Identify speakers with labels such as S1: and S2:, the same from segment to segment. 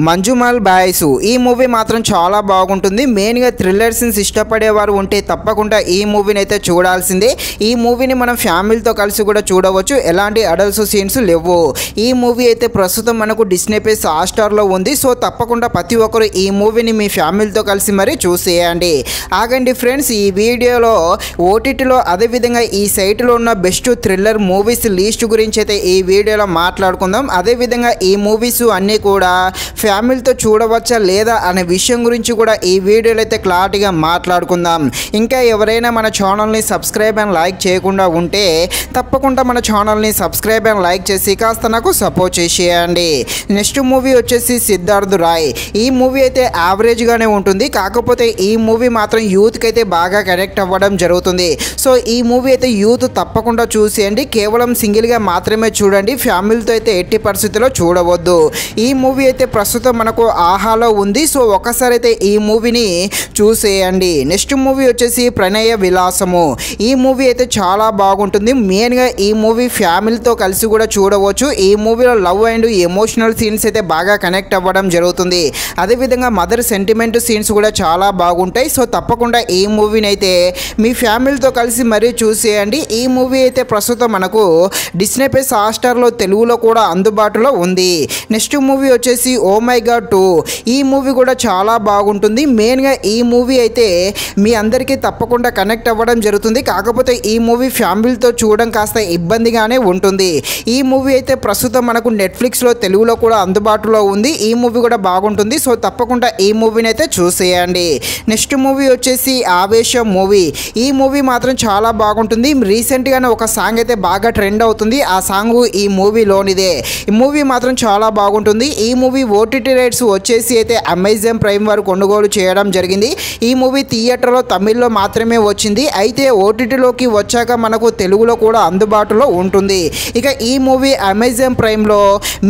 S1: Manjummel boys ఈ movie మాత్రం చాలా బాగుంటుంది. మెయిన్గా థ్రిల్లర్ సీన్స్ ఇష్టపడేవారు ఉంటే తప్పకుండా ఈ మూవీని అయితే చూడాల్సిందే. ఈ మూవీని మనం ఫ్యామిలీతో కలిసి కూడా చూడవచ్చు. ఎలాంటి అడల్ట్స్ సీన్స్ లేవు. ఈ మూవీ అయితే ప్రస్తుతం మనకు డిస్నీ ప్లస్ హాట్‌స్టార్లో ఉంది. సో తప్పకుండా ప్రతి ఒక్కరు ఈ మూవీని మీ ఫ్యామిలీతో కలిసి మరి చూసేయండి. ఆగండి ఫ్రెండ్స్, ఈ వీడియోలో ఓటీటీలో అదేవిధంగా ఈ సైట్లో ఉన్న బెస్ట్ థ్రిల్లర్ మూవీస్ లిస్ట్ గురించి అయితే ఈ వీడియోలో మాట్లాడుకుందాం. అదేవిధంగా ఈ మూవీస్ అన్నీ కూడా ఫ్యామిలీతో చూడవచ్చా లేదా అనే విషయం గురించి కూడా ఈ వీడియోలో అయితే క్లారిటీగా మాట్లాడుకుందాం. ఇంకా ఎవరైనా మన ఛానల్ని సబ్స్క్రైబ్ అండ్ లైక్ చేయకుండా ఉంటే తప్పకుండా మన ఛానల్ని సబ్స్క్రైబ్ అండ్ లైక్ చేసి కాస్త నాకు సపోర్ట్ చేసేయండి. నెక్స్ట్ మూవీ వచ్చేసి సిద్ధార్థ్ రాయ్. ఈ మూవీ అయితే యావరేజ్గానే ఉంటుంది. కాకపోతే ఈ మూవీ మాత్రం యూత్కి అయితే బాగా కనెక్ట్ అవ్వడం జరుగుతుంది. సో ఈ మూవీ అయితే యూత్ తప్పకుండా చూసేయండి. కేవలం సింగిల్గా మాత్రమే చూడండి. ఫ్యామిలీతో అయితే ఎట్టి పరిస్థితుల్లో చూడవద్దు. ఈ మూవీ అయితే ప్రస్తుతం మనకు ఆహాలో ఉంది. సో ఒకసారి అయితే ఈ మూవీని చూసేయండి. నెక్స్ట్ మూవీ వచ్చేసి ప్రణయ విలాసము. ఈ మూవీ అయితే చాలా బాగుంటుంది. మెయిన్గా ఈ మూవీ ఫ్యామిలీతో కలిసి కూడా చూడవచ్చు. ఈ మూవీలో లవ్ అండ్ ఎమోషనల్ సీన్స్ అయితే బాగా కనెక్ట్ అవ్వడం జరుగుతుంది. అదేవిధంగా మదర్ సెంటిమెంట్ సీన్స్ కూడా చాలా బాగుంటాయి. సో తప్పకుండా ఈ మూవీని అయితే మీ ఫ్యామిలీతో కలిసి మరీ చూసేయండి. ఈ మూవీ అయితే ప్రస్తుతం మనకు డిస్నీ ప్లస్ హాట్‌స్టార్లో తెలుగులో కూడా అందుబాటులో ఉంది. నెక్స్ట్ మూవీ వచ్చేసి ఓ మై గాడ్ 2. ఈ మూవీ కూడా చాలా బాగుంటుంది. మెయిన్గా ఈ మూవీ అయితే మీ అందరికీ తప్పకుండా కనెక్ట్ అవ్వడం జరుగుతుంది. కాకపోతే ఈ మూవీ ఫ్యామిలీతో చూడడం కాస్త ఇబ్బందిగానే ఉంటుంది. ఈ మూవీ అయితే ప్రస్తుతం మనకు నెట్ఫ్లిక్స్లో తెలుగులో కూడా అందుబాటులో ఉంది. ఈ మూవీ కూడా బాగుంటుంది. సో తప్పకుండా ఈ మూవీని అయితే చూసేయండి. నెక్స్ట్ మూవీ వచ్చేసి ఆవేశం మూవీ. ఈ మూవీ మాత్రం చాలా బాగుంటుంది. రీసెంట్గానే ఒక సాంగ్ అయితే బాగా ట్రెండ్ అవుతుంది. ఆ సాంగ్ ఈ మూవీలోనిదే. ఈ మూవీ మాత్రం చాలా బాగుంటుంది. ఈ మూవీ ఓటీటీ రైట్స్ వచ్చేసి అయితే అమెజాన్ ప్రైమ్ వారు కొనుగోలు చేయడం జరిగింది. ఈ మూవీ థియేటర్లో తమిళ్లో మాత్రమే వచ్చింది. అయితే ఓటీటీలోకి వచ్చాక మనకు తెలుగులో కూడా అందుబాటులో ఉంటుంది. ఇక ఈ మూవీ అమెజాన్ ప్రైమ్లో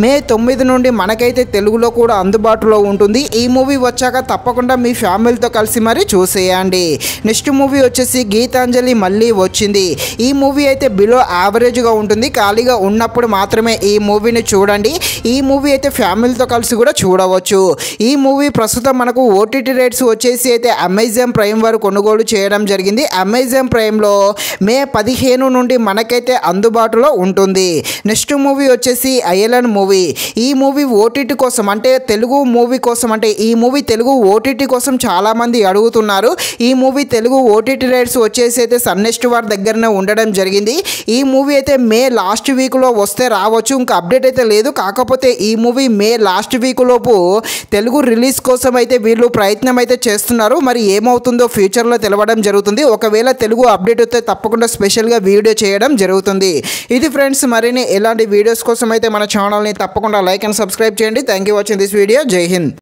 S1: మే 9 నుండి మనకైతే తెలుగులో కూడా అందుబాటులో ఉంటుంది. ఈ మూవీ వచ్చాక తప్పకుండా మీ ఫ్యామిలీతో కలిసి మరి చూసేయండి. నెక్స్ట్ మూవీ వచ్చేసి గీతాంజలి మళ్ళీ వచ్చింది. ఈ మూవీ అయితే బిలో యావరేజ్గా ఉంటుంది. ఖాళీగా ఉన్నప్పుడు మాత్రమే ఈ మూవీని చూడండి. ఈ మూవీ అయితే ఫ్యామిలీతో కలిసి కూడా చూడవచ్చు. ఈ మూవీ ప్రస్తుతం మనకు ఓటీటీ రైట్స్ వచ్చేసి అయితే అమెజాన్ ప్రైమ్ వారు కొనుగోలు చేయడం జరిగింది. అమెజాన్ ప్రైమ్లో మే 15 నుండి మనకైతే అందుబాటులో ఉంటుంది. నెక్స్ట్ మూవీ వచ్చేసి అయలన్ మూవీ. ఈ మూవీ ఓటీటీ కోసం అంటే తెలుగు మూవీ కోసం అంటే ఈ మూవీ తెలుగు ఓటీటీ కోసం చాలామంది అడుగుతున్నారు. ఈ మూవీ తెలుగు ఓటీటీ రైట్స్ వచ్చేసి అయితే సన్నెస్ట్ వారి దగ్గరనే ఉండడం జరిగింది. ఈ మూవీ అయితే మే లాస్ట్ వీక్లో వస్తే రావచ్చు. ఇంకా అప్డేట్ అయితే లేదు. కాకపోతే ఈ మూవీ మే లాస్ట్ వీక్ లోపు తెలుగు రిలీజ్ కోసం అయితే వీళ్ళు ప్రయత్నం అయితే చేస్తున్నారు. మరి ఏమవుతుందో ఫ్యూచర్లో తెలవడం జరుగుతుంది. ఒకవేళ తెలుగు అప్డేట్ అయితే తప్పకుండా స్పెషల్గా వీడియో చేయడం జరుగుతుంది. ఇది ఫ్రెండ్స్, మరిన్ని ఎలాంటి వీడియోస్ కోసం అయితే మన ఛానల్ని తప్పకుండా లైక్ అండ్ సబ్స్క్రైబ్ చేయండి. Thank you watching this video. జై హింద్.